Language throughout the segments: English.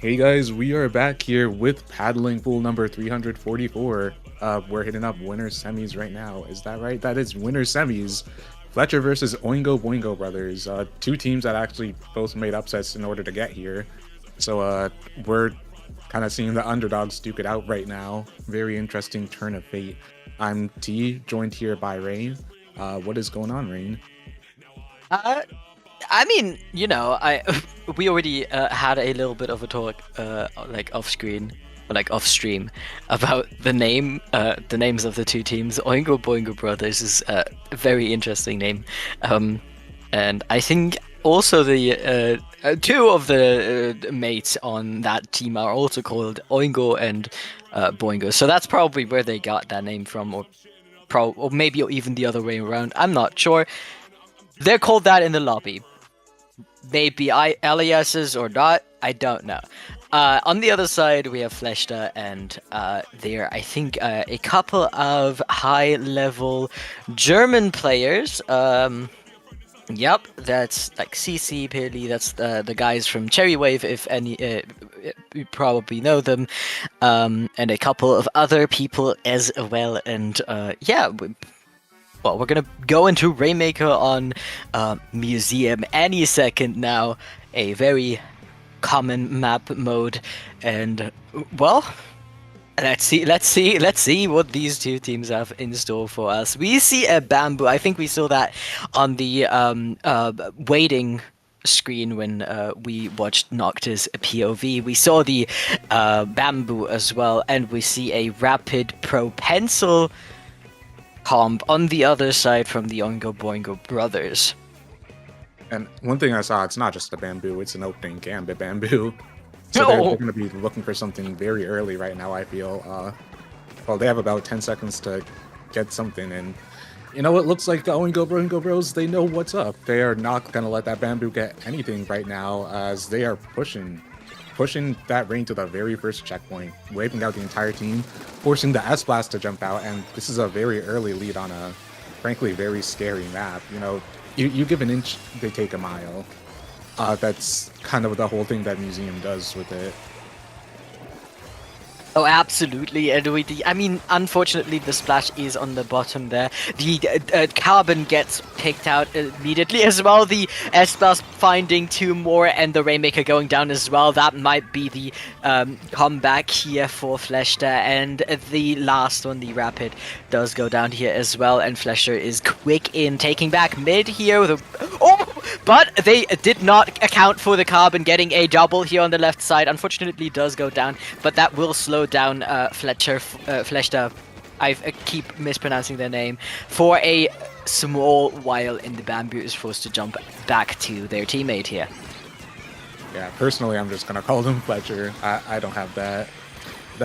Hey guys, we are back here with paddling pool number 344. We're hitting up winner semis right now. Is that right? That is winner semis. Fletcher versus Oingo Boingo brothers. Two teams that actually both made upsets in order to get here. So we're kind of seeing the underdogs duke it out right now. Very interesting turn of fate. I'm T, joined here by Rain. What is going on, Rain? Uh, I mean, I we already had a little bit of a talk, like off screen, or like off stream, about the names of the two teams. Oingo Boingo Brothers is a very interesting name, and I think also the two of the mates on that team are also called Oingo and Boingo. So that's probably where they got that name from, or maybe even the other way around. I'm not sure. They're called that in the lobby. Maybe aliases or not, I don't know. On the other side, we have Fletcher, and there, I think, a couple of high-level German players. Yep, that's like CC, Pilly, that's the guys from Cherry Wave, if any, you probably know them, and a couple of other people as well, and yeah, well, we're gonna go into Rainmaker on Museum any second now. A very common map mode, and well, let's see what these two teams have in store for us. We see a bamboo. I think we saw that on the waiting screen when we watched Noctis POV. We saw the bamboo as well, and we see a rapid pro pencil comp on the other side from the Oingo Boingo brothers. And one thing I saw, it's not just a bamboo, it's an opening gambit bamboo. So they're going to be looking for something very early right now, I feel. Well, they have about 10 seconds to get something, and you know, it looks like the Oingo Boingo Bros, they know what's up. They are not going to let that bamboo get anything right now, as they are pushing that Rain to the very first checkpoint, wiping out the entire team, forcing the S-Blast to jump out, and this is a very early lead on a, frankly, very scary map. You know, you give an inch, they take a mile. That's kind of the whole thing that Museum does with it. Oh, absolutely. And I mean, unfortunately, the splash is on the bottom there. The carbon gets picked out immediately as well. The S-Blast finding two more, and the Rainmaker going down as well. That might be the comeback here for Fletcher. And the last one, the Rapid, does go down here as well. And Fletcher is quick in taking back mid here with a... Oh! But they did not account for the carbon getting a double here on the left side. Unfortunately, it does go down, but that will slow down Fletcher. I keep mispronouncing their name, for a small while, and the bamboo is forced to jump back to their teammate here. Yeah, personally, I'm just gonna call them Fletcher. I don't have that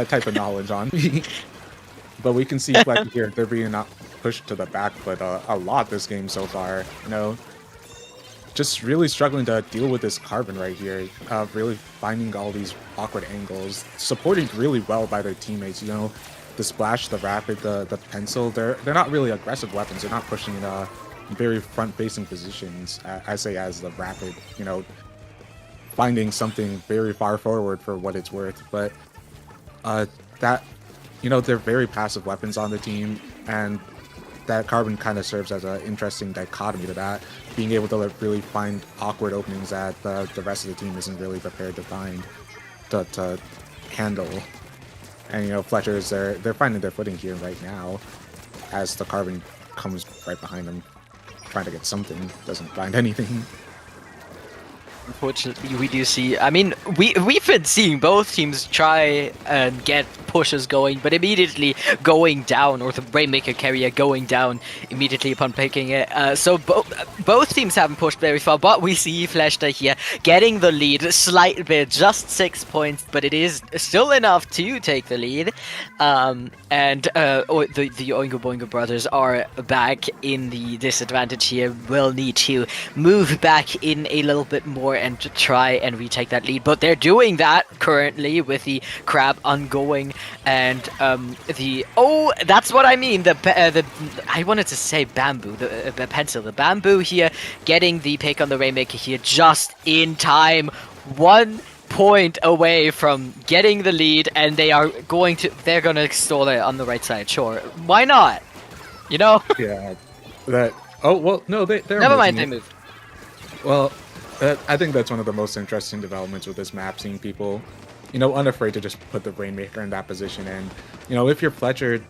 type of knowledge on me. But we can see Fletcher here. They're being not pushed to the back, but a lot this game so far. You know, just really struggling to deal with this carbon right here. Really finding all these awkward angles, supported really well by their teammates. You know, the splash, the rapid, the pencil. They're not really aggressive weapons. They're not pushing very front-facing positions. I say as the rapid. You know, finding something very far forward for what it's worth. But that, you know, they're very passive weapons on the team, and that carbon kind of serves as an interesting dichotomy to that, being able to really find awkward openings that the rest of the team isn't really prepared to find, to handle. And you know, Fletcher's they're finding their footing here right now, as the carbon comes right behind them, trying to get something, doesn't find anything. Unfortunately, we do see. I mean, we've been seeing both teams try and get pushes going, but immediately going down, or the Rainmaker carrier going down immediately upon picking it. So both teams haven't pushed very far, but we see Fletcher here getting the lead, slight bit, just 6 points, but it is still enough to take the lead. And the Oingo Boingo brothers are back in the disadvantage here. Will need to move back in a little bit more and to try and retake that lead, but they're doing that currently with the crab ongoing, and that's what I mean, the I wanted to say bamboo, the pencil, the bamboo here getting the pick on the Rainmaker here just in time. 1 point away from getting the lead, and they're gonna stall it on the right side. Sure, why not? You know. Yeah. That. Oh well, no, they're Never mind, moving they it. moved. Well, I think that's one of the most interesting developments with this map, seeing people, unafraid to just put the Rainmaker in that position. And, if you're Fletcher,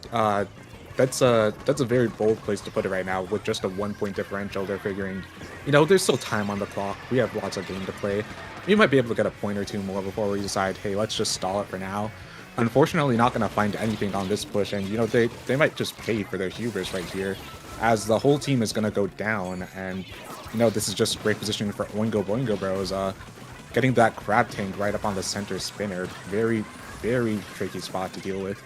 that's a very bold place to put it right now with just a 1-point differential. They're figuring, there's still time on the clock. We have lots of game to play. We might be able to get a point or two more before we decide, hey, let's just stall it for now. Unfortunately, not going to find anything on this push, and, they might just pay for their hubris right here, as the whole team is going to go down. And this is just great positioning for Oingo Boingo Bros. Getting that crab tank right up on the center spinner. Very, very tricky spot to deal with.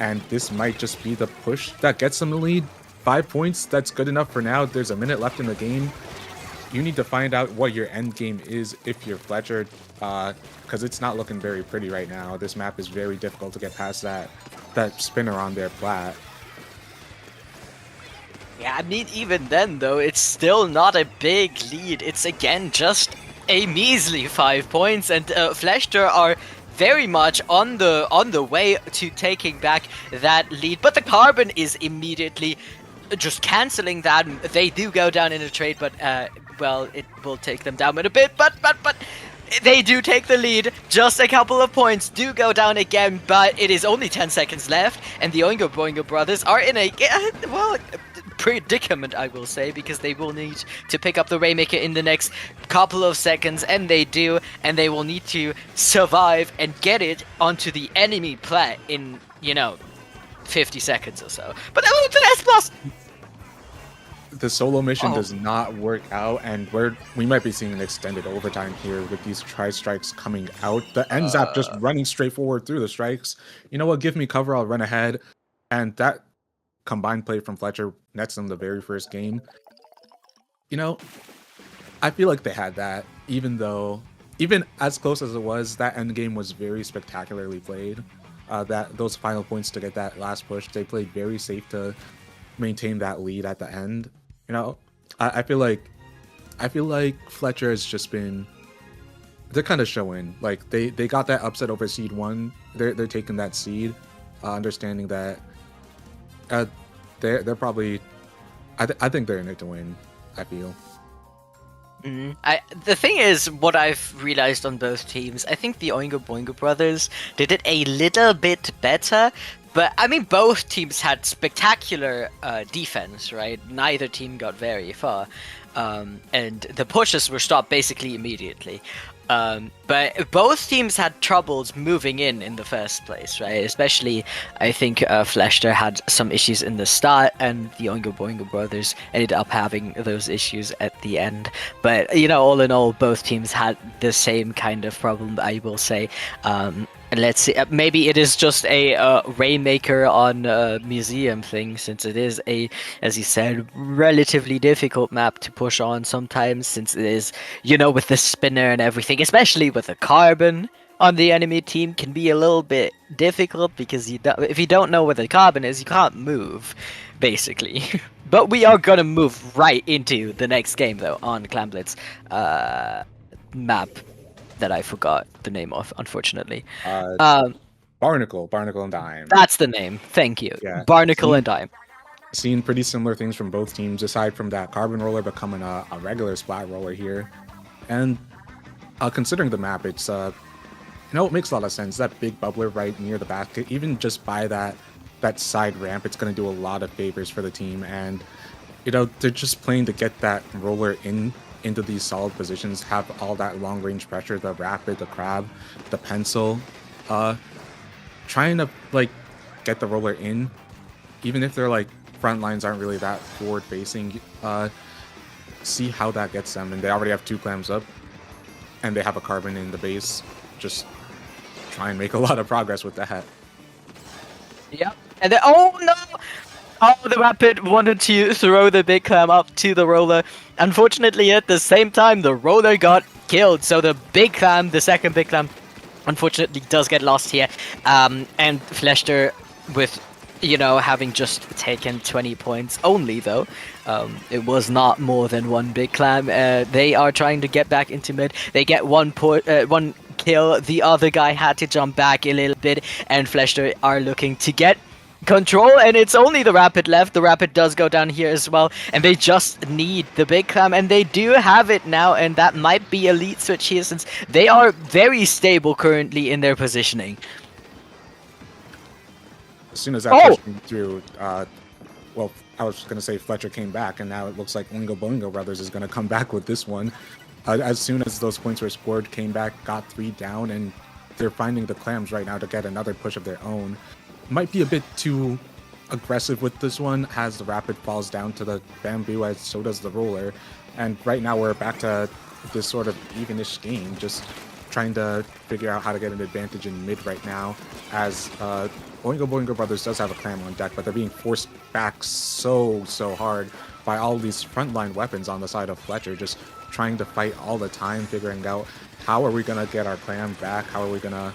And this might just be the push that gets them the lead. 5 points, that's good enough for now. There's a minute left in the game. You need to find out what your end game is if you're Fletcher, because it's not looking very pretty right now. This map is very difficult to get past that spinner on their plat. Yeah, I mean, even then, though, it's still not a big lead. It's, again, just a measly 5 points, and Fletcher are very much on the way to taking back that lead. But the Carbon is immediately just cancelling that. They do go down in a trade, but, well, it will take them down in a bit, but they do take the lead. Just a couple of points do go down again, but it is only 10 seconds left, and the Oingo Boingo brothers are in a, well, predicament, I will say, because they will need to pick up the Rainmaker in the next couple of seconds, and they do, and they will need to survive and get it onto the enemy plat in, 50 seconds or so. But that was the S plus! The solo mission does not work out, and we might be seeing an extended overtime here with these tri-strikes coming out. The end zap just running straight forward through the strikes. You know what? Give me cover, I'll run ahead. And that combined play from Fletcher nets them the very first game. I feel like they had that, even as close as it was, that end game was very spectacularly played. Those final points to get that last push, they played very safe to maintain that lead at the end. I feel like Fletcher has just been, they're kind of showing, like they got that upset over seed 1. They're taking that seed, understanding that they're probably, I think they're in it to win. I feel. The thing is, what I've realized on both teams, I think the Oingo Boingo brothers did it a little bit better. But, I mean, both teams had spectacular defense, right? Neither team got very far. And the pushes were stopped basically immediately. But both teams had troubles moving in the first place, right? Especially, I think Fletcher had some issues in the start, and the Oingo Boingo brothers ended up having those issues at the end. But, all in all, both teams had the same kind of problem, I will say. Let's see, maybe it is just a Rainmaker on museum thing, since it is as you said, relatively difficult map to push on sometimes, since it is, with the spinner and everything, especially with the Carbon on the enemy team, can be a little bit difficult, because if you don't know where the Carbon is, you can't move, basically. But we are gonna move right into the next game, though, on Clamblitz map that I forgot the name of, unfortunately. Barnacle and Dime. That's the name. Thank you. Yeah. Barnacle and Dime. Seen pretty similar things from both teams, aside from that Carbon roller becoming a regular splat roller here. And considering the map, it's it makes a lot of sense. That big bubbler right near the basket, even just by that side ramp, it's going to do a lot of favors for the team. And they're just playing to get that roller into these solid positions, have all that long range pressure, the rapid, the crab, the pencil, trying to get the roller in, even if their front lines aren't really that forward facing. See how that gets them, and they already have 2 clams up, and they have a Carbon in the base. Just try and make a lot of progress with that. Yep. And then, oh no! Oh, the Rapid wanted to throw the big clam up to the roller. Unfortunately, at the same time, the roller got killed. So the big clam, the second big clam, unfortunately does get lost here. And Fletcher with, having just taken 20 points only, though. It was not more than one big clam. They are trying to get back into mid. They get one kill. The other guy had to jump back a little bit, and Fletcher are looking to get control, and it's only the Rapid left. The Rapid does go down here as well, and they just need the Big Clam, and they do have it now, and that might be a lead switch here since they are very stable currently in their positioning. As soon as that push came through, well, I was going to say Fletcher came back, and now it looks like Oingo Boingo Brothers is going to come back with this one. As soon as those points were scored, came back, got 3 down, and they're finding the clams right now to get another push of their own. Might be a bit too aggressive with this one, as the Rapid falls down to the bamboo, as so does the roller. And right now we're back to this sort of evenish game, just trying to figure out how to get an advantage in mid right now, as Oingo Boingo Brothers does have a clam on deck, but they're being forced back so hard by all these frontline weapons on the side of Fletcher, just trying to fight all the time, figuring out how are we going to get our clam back, how are we going to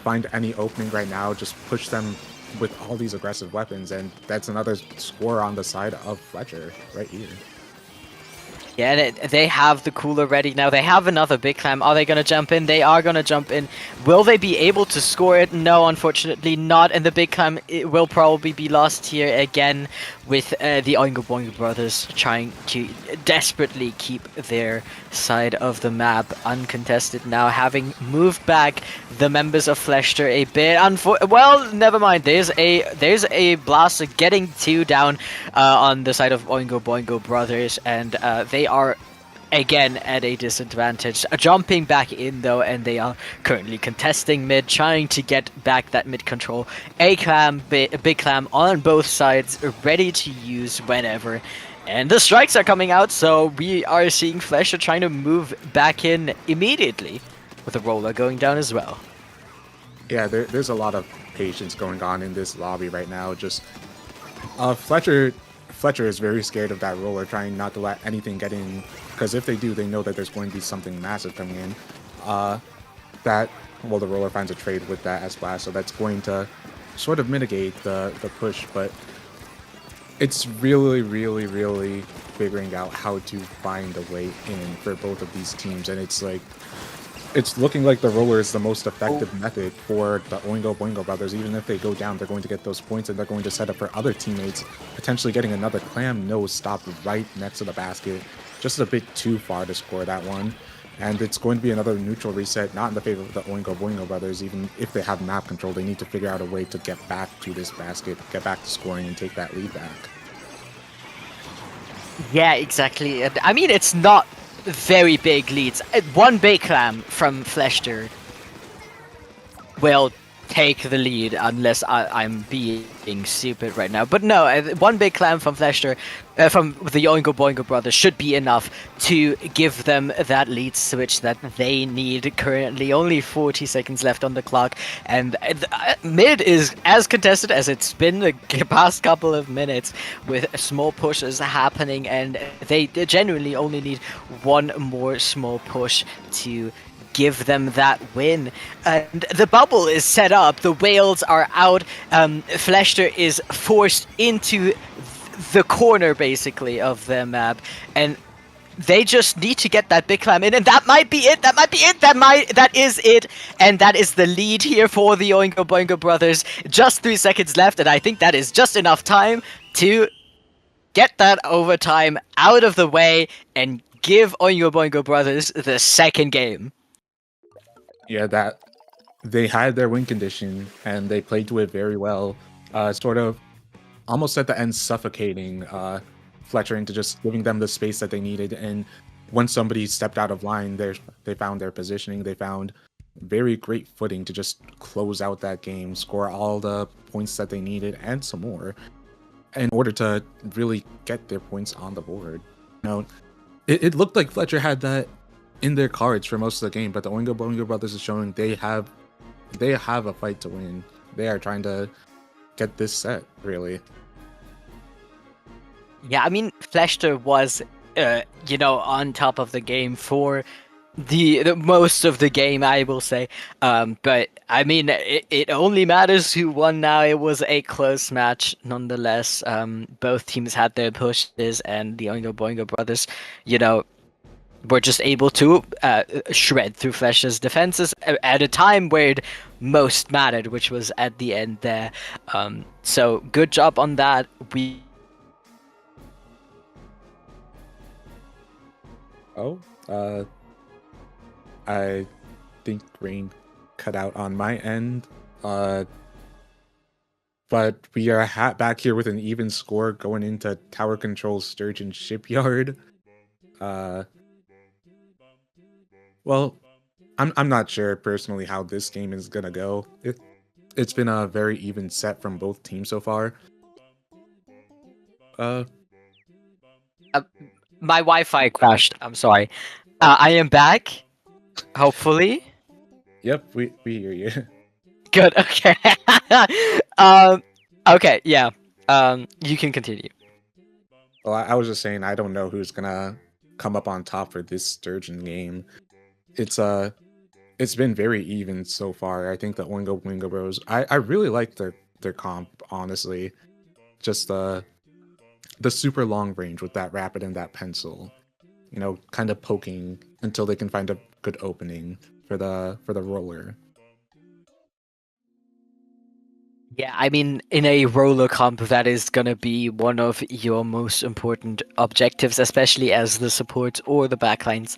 find any opening right now, just push them with all these aggressive weapons, and that's another score on the side of Fletcher right here. Yeah, and they have the cooler ready now. They have another Big Clam. Are they going to jump in? They are going to jump in. Will they be able to score it? No, unfortunately not. And the Big Clam it will probably be lost here again, with the Oingo Boingo Brothers trying to desperately keep their side of the map uncontested now, having moved back the members of Fletcher a bit. Well, never mind. There's a blaster getting 2 down on the side of Oingo Boingo Brothers, and they are again at a disadvantage. Jumping back in though, and they are currently contesting mid, trying to get back that mid control. A Big Clam on both sides, ready to use whenever. And the strikes are coming out, so we are seeing Fletcher trying to move back in immediately, with the roller going down as well. Yeah, there's a lot of patience going on in this lobby right now. Just Fletcher is very scared of that roller, trying not to let anything get in, because if they do, they know that there's going to be something massive coming in. The roller finds a trade with that S-Blast, so that's going to sort of mitigate the push, but it's really figuring out how to find a way in for both of these teams, and it's looking like the roller is the most effective method for the Oingo Boingo Brothers. Even if they go down, they're going to get those points, and they're going to set up for other teammates, potentially getting another clam nose stopped right next to the basket. Just a bit too far to score that one. And it's going to be another neutral reset, not in the favor of the Oingo Boingo Brothers. Even if they have map control, they need to figure out a way to get back to this basket, get back to scoring, and take that lead back. Yeah, exactly. I mean, it's not very big leads. 1 Big Clam from Fletcher will take the lead, unless I'm being stupid right now. But no, 1 Big Clam from Fletcher, from the Oingo Boingo Brothers, should be enough to give them that lead switch that they need currently. Only 40 seconds left on the clock, and mid is as contested as it's been the past couple of minutes, with small pushes happening, and they genuinely only need 1 more small push to give them that win. And the bubble is set up, the whales are out, Fletcher is forced into the corner basically of the map, and they just need to get that Big Clam in, and that might be it, that is it, and that is the lead here for the Oingo Boingo Brothers. Just 3 seconds left, and I think that is just enough time to get that overtime out of the way and give Oingo Boingo Brothers the second game. Yeah, that they had their win condition and they played to it very well. Sort of almost at the end suffocating Fletcher into just giving them the space that they needed. And once somebody stepped out of line, they found their positioning. They found very great footing to just close out that game, score all the points that they needed and some more in order to really get their points on the board. You know, it looked like Fletcher had that in their cards for most of the game, but the Oingo Boingo Brothers is showing they have a fight to win. They are trying to get this set, really. Yeah, I mean, Fletcher was, on top of the game for the most of the game, I will say. But I mean, it only matters who won now. It was a close match, nonetheless. Both teams had their pushes, and the Oingo Boingo Brothers, were just able to shred through Fletcher's defenses at a time where it most mattered, which was at the end there. So good job on that. Oh, I think rain cut out on my end. But we are back here with an even score going into Tower Control Sturgeon Shipyard. Well, I'm not sure personally how this game is gonna go. It's been a very even set from both teams so far. My Wi-Fi crashed. I'm sorry. I am back. Hopefully. Yep, we hear you. Good. Okay. Okay. Yeah. You can continue. Well, I was just saying I don't know who's gonna come up on top for this Sturgeon game. It's been very even so far. I think the Oingo Boingo Bros. I really like their comp, honestly. Just the super long range with that rapid and that pencil. You know, kind of poking until they can find a good opening for the roller. Yeah, I mean, in a roller comp, that is gonna be one of your most important objectives, especially as the support or the backlines,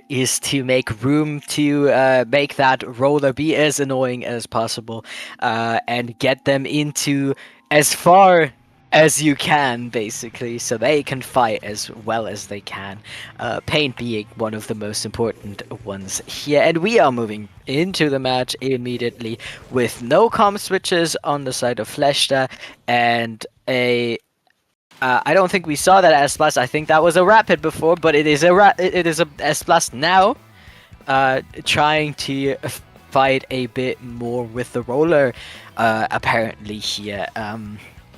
is to make room to make that roller be as annoying as possible, and get them into as far as you can, basically, so they can fight as well as they can. Paint being one of the most important ones here, and we are moving into the match immediately with no comm switches on the side of Fletcher and a. I don't think we saw that S plus. I think that was a rapid before, but it is a S plus now. Trying to fight a bit more with the roller, apparently here.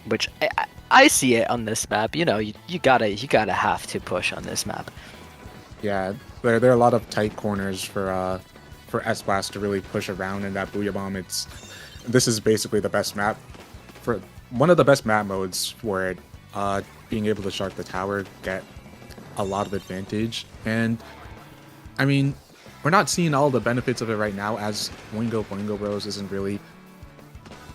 Which I see it on this map. You know, you gotta have to push on this map. Yeah, there are a lot of tight corners for S-Blast to really push around in that Booyah Bomb. This is basically the best map for one of the best map modes for it. Being able to shark the tower, get a lot of advantage, and I mean, we're not seeing all the benefits of it right now, as Oingo Boingo Bros isn't really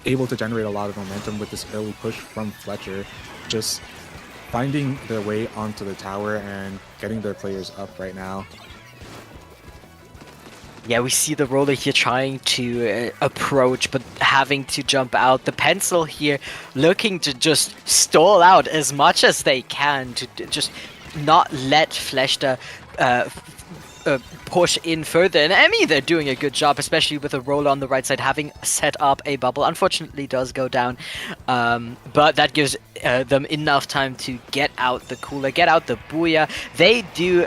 able to generate a lot of momentum with this early push from Fletcher, just finding their way onto the tower and getting their players up right now. Yeah, we see the roller here trying to approach, but having to jump out. The pencil here looking to just stall out as much as they can to just not let Fletcher push in further. And I mean, they're doing a good job, especially with the roller on the right side, having set up a bubble. Unfortunately, does go down, but that gives them enough time to get out the cooler, get out the booyah. They do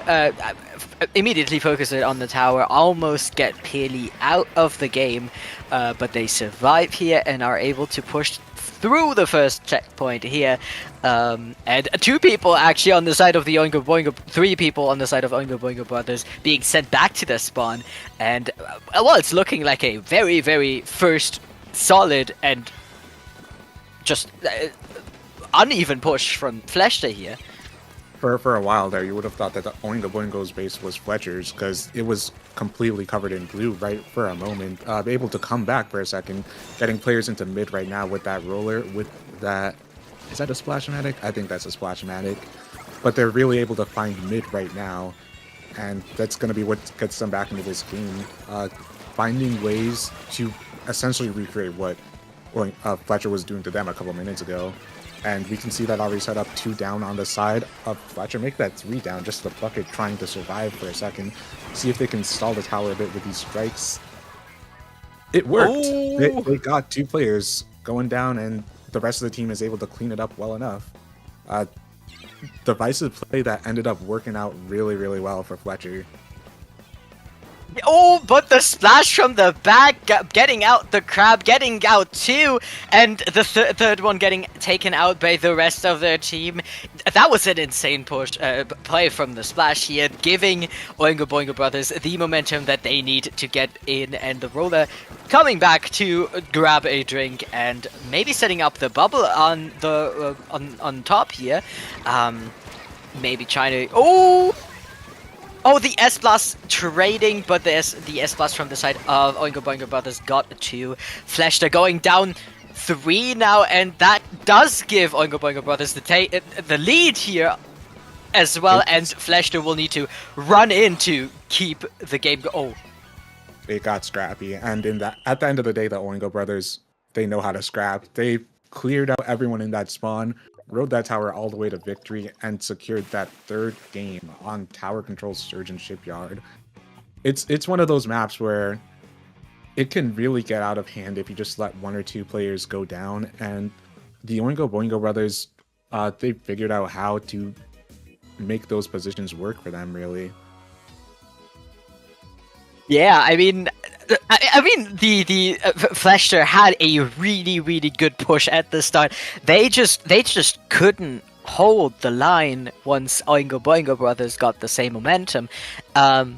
immediately focus it on the tower, almost get Peely out of the game, but they survive here and are able to push through the first checkpoint here, and two people actually on the side of the Oingo Boingo, three people on the side of Oingo Boingo Brothers being sent back to their spawn, and well, it's looking like a very, very first solid and just uneven push from Fletcher here. For a while there, you would have thought that the Oingo Boingo's base was Fletcher's, because it was completely covered in blue right for a moment. Able to come back for a second, getting players into mid right now with that roller, with that... Is that a Splash-O-Matic? I think that's a Splash-O-Matic. But they're really able to find mid right now, and that's going to be what gets them back into this game. Finding ways to essentially recreate what Fletcher was doing to them a couple minutes ago. And we can see that already set up 2 down on the side of Fletcher. Make that 3 down, just the bucket trying to survive for a second. See if they can stall the tower a bit with these strikes. It worked! Oh. They got 2 players going down, and the rest of the team is able to clean it up well enough. Divisive play that ended up working out really, really well for Fletcher. Oh, but the splash from the back, getting out the crab, getting out too, and the third one getting taken out by the rest of their team. That was an insane push play from the splash here, giving Oingo Boingo Brothers the momentum that they need to get in, and the roller coming back to grab a drink and maybe setting up the bubble on the on top here. Maybe trying to... Oh, the S-Blast trading, but the S-Blast from the side of Oingo Boingo Brothers got 2. Fletcher going down 3 now, and that does give Oingo Boingo Brothers the lead here as well, and Fletcher will need to run in to keep the game Oh. It got scrappy, and at the end of the day, the Oingo brothers, they know how to scrap. They cleared out everyone in that spawn, rode that tower all the way to victory, and secured that 3rd game on tower control Surgeon Shipyard. It's one of those maps where it can really get out of hand if you just let 1 or 2 players go down, and the Oingo Boingo brothers, they figured out how to make those positions work for them, really. Yeah, I mean, the Fletcher had a really good push at the start. They just couldn't hold the line once Oingo Boingo Brothers got the same momentum. I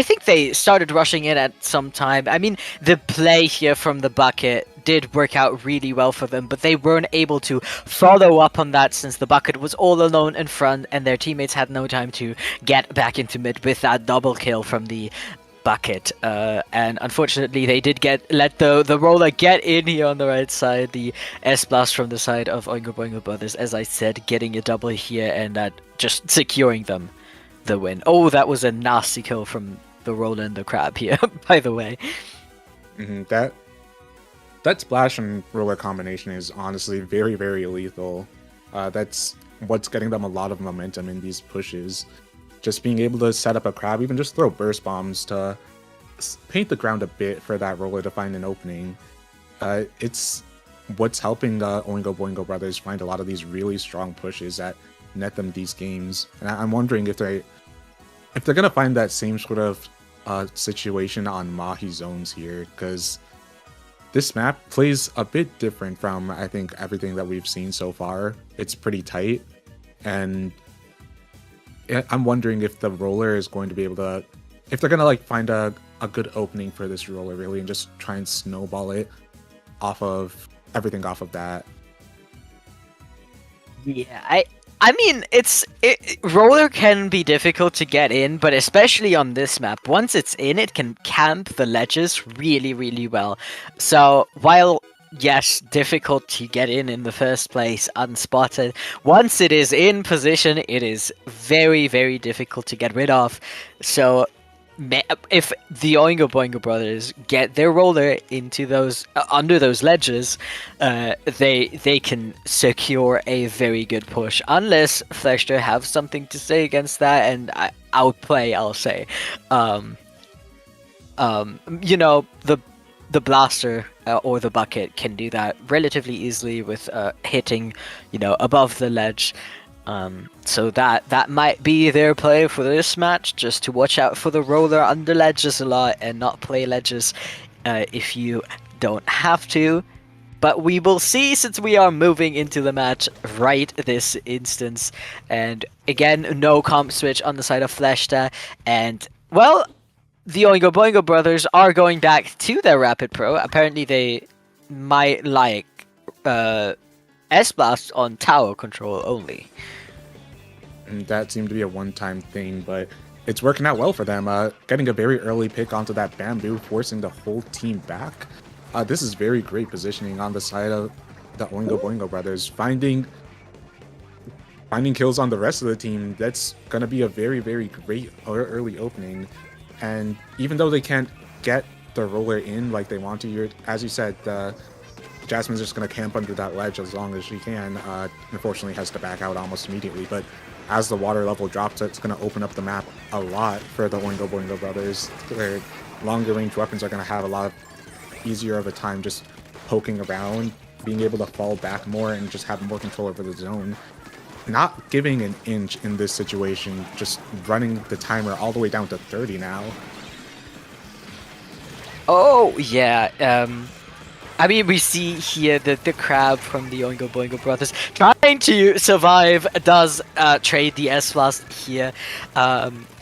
think they started rushing in at some time. I mean, the play here from the bucket did work out really well for them, but they weren't able to follow up on that since the bucket was all alone in front and their teammates had no time to get back into mid with that double kill from the bucket. And unfortunately, they did let the roller get in here on the right side. The S-Blast from the side of Oingo Boingo Brothers, as I said, getting a double here and that just securing them the win. Oh, that was a nasty kill from the roller and the crab here, by the way. That splash and roller combination is honestly very, very lethal. That's what's getting them a lot of momentum in these pushes. Just being able to set up a crab, even just throw burst bombs to paint the ground a bit for that roller to find an opening. It's what's helping the Oingo Boingo brothers find a lot of these really strong pushes that net them these games. And I'm wondering if they're gonna find that same sort of situation on Mahi zones here, because this map plays a bit different from, I think, everything that we've seen so far. It's pretty tight, and I'm wondering if the roller is going to be able to, if they're gonna like find a good opening for this roller really, and just try and snowball it off of everything off of that. Yeah, I mean, roller can be difficult to get in, but especially on this map, once it's in, it can camp the ledges really well. So while, yes, difficult to get in the first place, unspotted, once it is in position, it is very difficult to get rid of. So if the Oingo Boingo brothers get their roller into those under those ledges, they can secure a very good push. Unless Fletcher have something to say against that, and outplay, I'll say. You know, the blaster or the bucket can do that relatively easily with hitting, you know, above the ledge. So that might be their play for this match, just to watch out for the roller under ledges a lot and not play ledges if you don't have to. But we will see, since we are moving into the match right this instance. And again, no comp switch on the side of Fletcher. And, well, the Oingo Boingo brothers are going back to their Rapid Pro. Apparently they might like S-Blast on tower control only. And that seemed to be a one-time thing, but it's working out well for them. Getting a very early pick onto that bamboo, forcing the whole team back. This is very great positioning on the side of the Oingo Boingo brothers. Finding kills on the rest of the team, that's going to be a very great early opening. And even though they can't get the roller in like they want to, as you said, Jasmine's just going to camp under that ledge as long as she can. Unfortunately, has to back out almost immediately, but as the water level drops, it's going to open up the map a lot for the Oingo Boingo brothers. Their longer range weapons are going to have a lot easier of a time just poking around, being able to fall back more and just have more control over the zone. Not giving an inch in this situation, just running the timer all the way down to 30 now. Oh, yeah. I mean, we see here the crab from the Oingo Boingo brothers trying trying to survive, does trade the S-Blast here.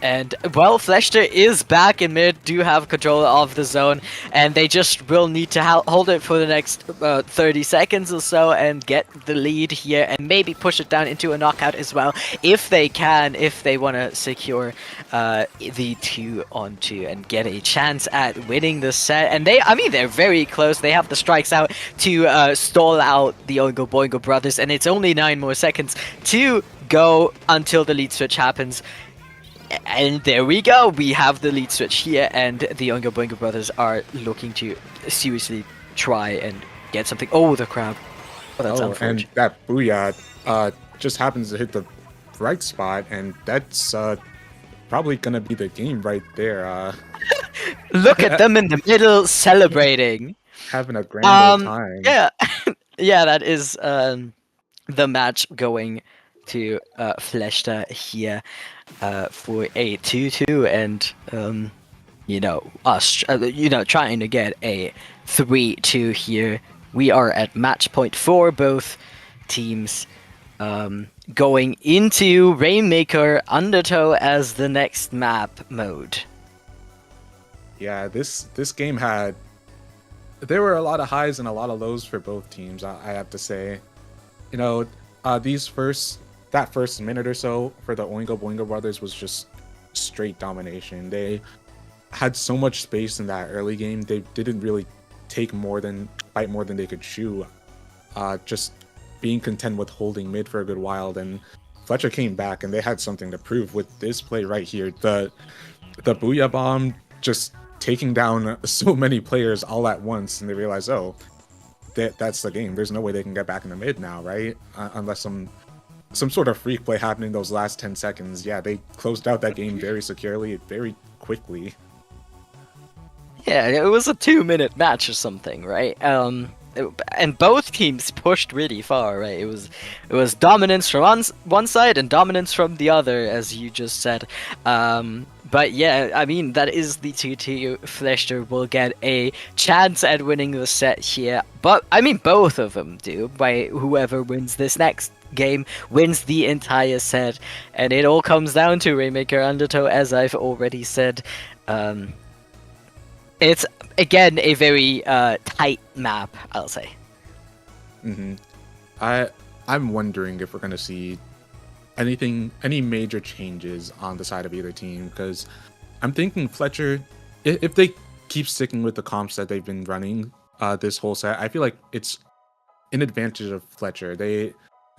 And, well, Fletcher is back in mid, do have control of the zone, and they just will need to hold it for the next 30 seconds or so and get the lead here and maybe push it down into a knockout as well, if they can, if they want to secure the 2-on-2 and get a chance at winning the set. And they're very close. They have the strikes out to stall out the Oingo Boingo brothers, and it's only 9 more seconds to go until the lead switch happens. And there we go, we have the lead switch here, and the Oingo Boingo brothers are looking to seriously try and get something. Oh, the crab. Oh, that's unfortunate. And that booyah just happens to hit the right spot, and that's probably gonna be the game right there. Look at them in the middle celebrating. Having a grand old time. Yeah, yeah, that is the match going to Fletcher here for a 2-2, and us trying to get a 3-2 here. We are at match point for both teams, going into Rainmaker Undertow as the next map mode. Yeah, this game there were a lot of highs and a lot of lows for both teams, I have to say. That first minute or so for the Oingo Boingo brothers was just straight domination. They had so much space in that early game. They didn't really bite more than they could chew. Just being content with holding mid for a good while. Then Fletcher came back and they had something to prove with this play right here. The Booyah Bomb just taking down so many players all at once, and they realized, oh, that's the game. There's no way they can get back in the mid now, right? Unless some sort of freak play happening those last 10 seconds. Yeah, they closed out that game very securely, very quickly. Yeah, it was a 2-minute match or something, right? And both teams pushed really far, right? It was dominance from one side and dominance from the other, as you just said. But yeah, I mean, that is the 2-2. Fletcher will get a chance at winning the set here. But, I mean, both of them do. By whoever wins this next game wins the entire set. And it all comes down to Rainmaker Undertow, as I've already said. It's, again, a very tight map, I'll say. Mm-hmm. I'm wondering if we're going to see any major changes on the side of either team, because I'm thinking Fletcher, if they keep sticking with the comps that they've been running this whole set, I feel like it's an advantage of Fletcher.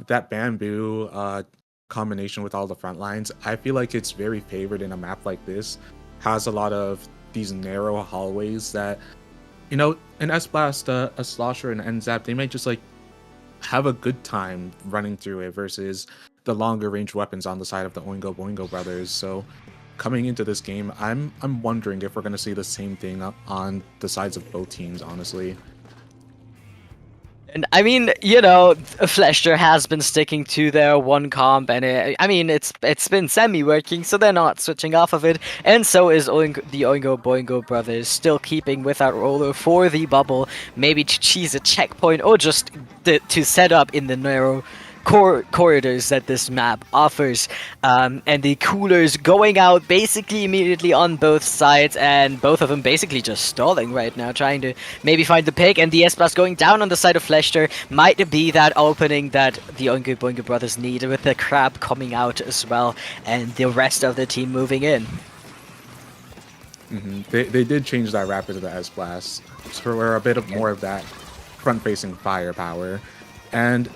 That bamboo combination with all the front lines, I feel like it's very favored in a map like this. Has a lot of these narrow hallways that, an S-Blast, a Slosher, and an NZAP, they might just have a good time running through it versus the longer range weapons on the side of the Oingo Boingo brothers. So coming into this game, I'm wondering if we're going to see the same thing on the sides of both teams, honestly. And I mean, Fletcher has been sticking to their one comp, and it's been semi-working, so they're not switching off of it. And so is the Oingo Boingo brothers, still keeping with that roller for the bubble, maybe to cheese a checkpoint or just to set up in the narrow corridors that this map offers, and the coolers going out basically immediately on both sides, and both of them basically just stalling right now, trying to maybe find the pick. And the S-Blast going down on the side of Fletcher might be that opening that the Oingo Boingo brothers need, with the crab coming out as well, and the rest of the team moving in. Mm-hmm. They did change that rapid to the S-Blast, so we're a bit more of that front-facing firepower, and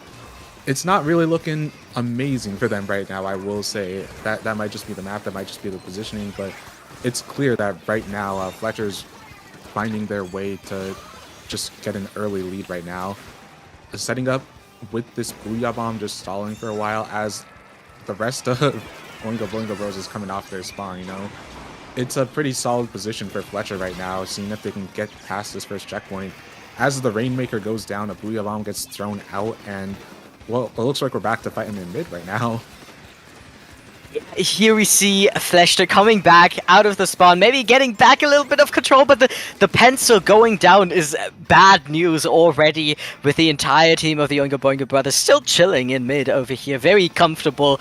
it's not really looking amazing for them right now, I will say. That might just be the map, that might just be the positioning, but it's clear that right now Fletcher's finding their way to just get an early lead right now. Setting up with this Booyah Bomb, just stalling for a while as the rest of Oingo Boingo Bros is coming off their spawn, It's a pretty solid position for Fletcher right now, seeing if they can get past this first checkpoint. As the Rainmaker goes down, a Booyah Bomb gets thrown out, and well, it looks like we're back to fighting in mid right now. Here we see Fletcher coming back out of the spawn, maybe getting back a little bit of control, but the pencil going down is bad news already, with the entire team of the Oingo Boingo brothers still chilling in mid over here, very comfortable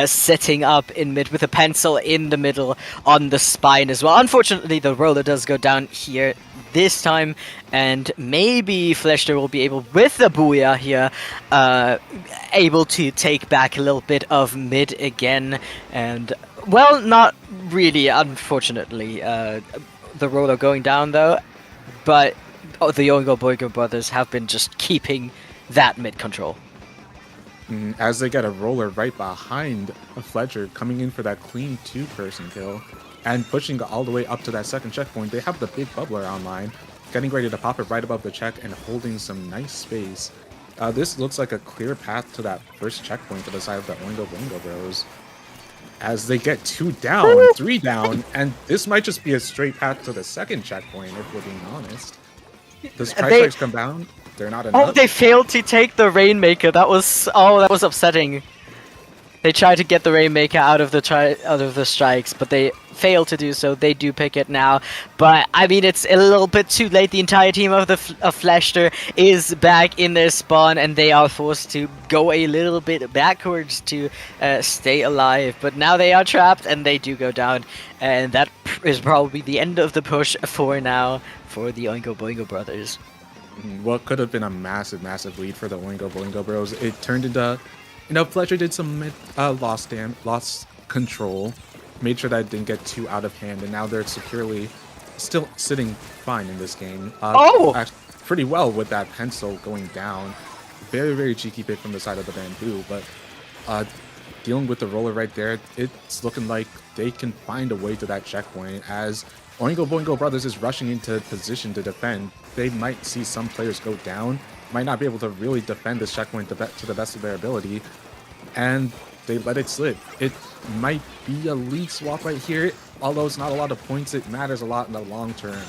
setting up in mid with a pencil in the middle on the spine as well. Unfortunately, the roller does go down here this time, and maybe Fletcher will be able, with the Booyah here, able to take back a little bit of mid again, and, well, not really, unfortunately, the roller going down though, but the Oingo Boingo brothers have been just keeping that mid control. As they get a roller right behind Fletcher, coming in for that clean two-person kill, and pushing all the way up to that second checkpoint. They have the big bubbler online, getting ready to pop it right above the check and holding some nice space. This looks like a clear path to that first checkpoint to the side of the Oingo Boingo Bros. As they get 2 down, 3 down, and this might just be a straight path to the second checkpoint, if we're being honest. Does Price Strikes come down? They're not enough. Oh, they failed to take the Rainmaker. That was upsetting. They tried to get the Rainmaker out of the strikes, but they failed to do so. They do pick it now, but I mean it's a little bit too late. The entire team of Fletcher is back in their spawn, and they are forced to go a little bit backwards to stay alive. But now they are trapped, and they do go down, and that is probably the end of the push for now for the Oingo Boingo brothers. What could have been a massive, massive lead for the Oingo Boingo Bros, it turned into, Fletcher did some lost control, made sure that it didn't get too out of hand, and now they're securely still sitting fine in this game. Pretty well with that pencil going down. Very, very cheeky pick from the side of the bamboo, but dealing with the roller right there, it's looking like they can find a way to that checkpoint. As Oingo Boingo Brothers is rushing into position to defend, they might see some players go down, might not be able to really defend this checkpoint to the best of their ability, and they let it slip. It might be a lead swap right here, although it's not a lot of points, it matters a lot in the long term.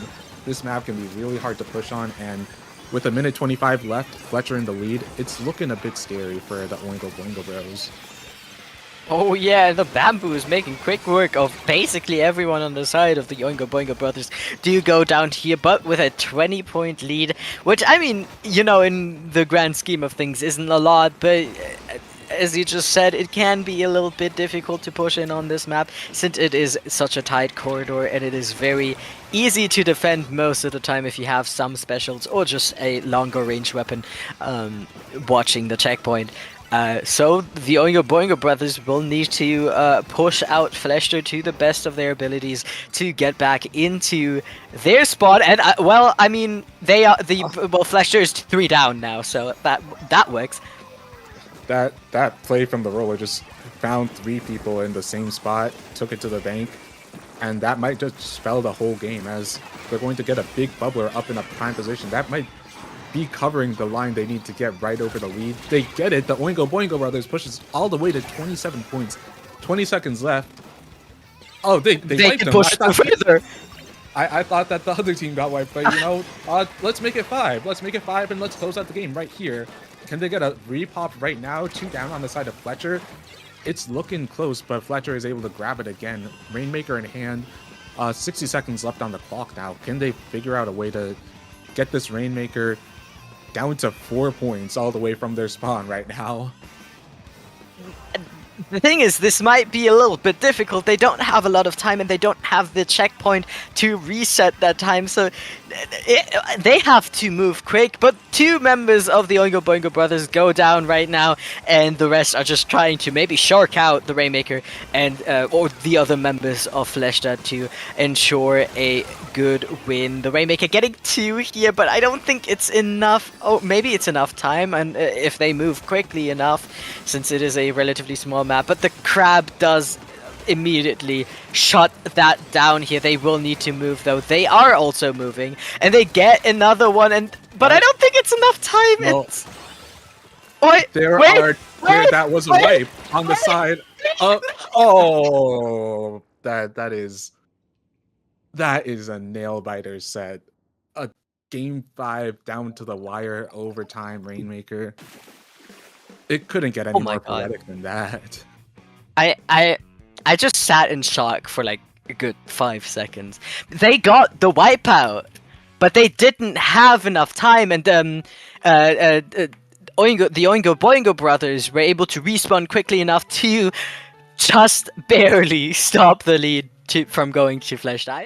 This map can be really hard to push on, and with a minute 25 left, Fletcher in the lead, it's looking a bit scary for the Oingo Boingo Bros. Oh yeah, the bamboo is making quick work of basically everyone on the side of the Oingo Boingo brothers. Do go down here, but with a 20-point lead, which, I mean, in the grand scheme of things isn't a lot, but as you just said, it can be a little bit difficult to push in on this map, since it is such a tight corridor, and it is very easy to defend most of the time if you have some specials or just a longer range weapon watching the checkpoint. So the Oingo Boingo brothers will need to push out Fletcher to the best of their abilities to get back into their spot. And I mean, Fletcher is 3 down now, so that works. That play from the roller just found 3 people in the same spot, took it to the bank, and that might just spell the whole game, as they're going to get a big bubbler up in a prime position. That might be covering the line they need to get right over the lead. They get it. The Oingo Boingo brothers pushes all the way to 27 points. 20 seconds left. Oh, they wiped them. Push further. I thought that the other team got wiped, but let's make it 5. Let's make it 5, and let's close out the game right here. Can they get a repop right now? 2 down on the side of Fletcher. It's looking close, but Fletcher is able to grab it again. Rainmaker in hand. 60 seconds left on the clock now. Can they figure out a way to get this Rainmaker down to 4 points all the way from their spawn right now? The thing is, this might be a little bit difficult. They don't have a lot of time, and they don't have the checkpoint to reset that time, so they have to move quick. But 2 members of the Oingo Boingo brothers go down right now, and the rest are just trying to maybe shark out the Rainmaker and or the other members of Fletcher to ensure a good win. The Rainmaker getting 2 here, but I don't think it's enough. Oh, maybe it's enough time, and if they move quickly enough, since it is a relatively small map. But the crab does immediately shut that down here. They will need to move, though. They are also moving, and they get another one, but I don't think it's enough time. Well, that was a wipe on the side. Oh, that is a nail biter set. A game 5 down to the wire overtime Rainmaker. It couldn't get any more poetic than that. I just sat in shock for like a good 5 seconds. They got the wipeout, but they didn't have enough time, and the Oingo Boingo brothers were able to respawn quickly enough to just barely stop the lead from going to Fletcher.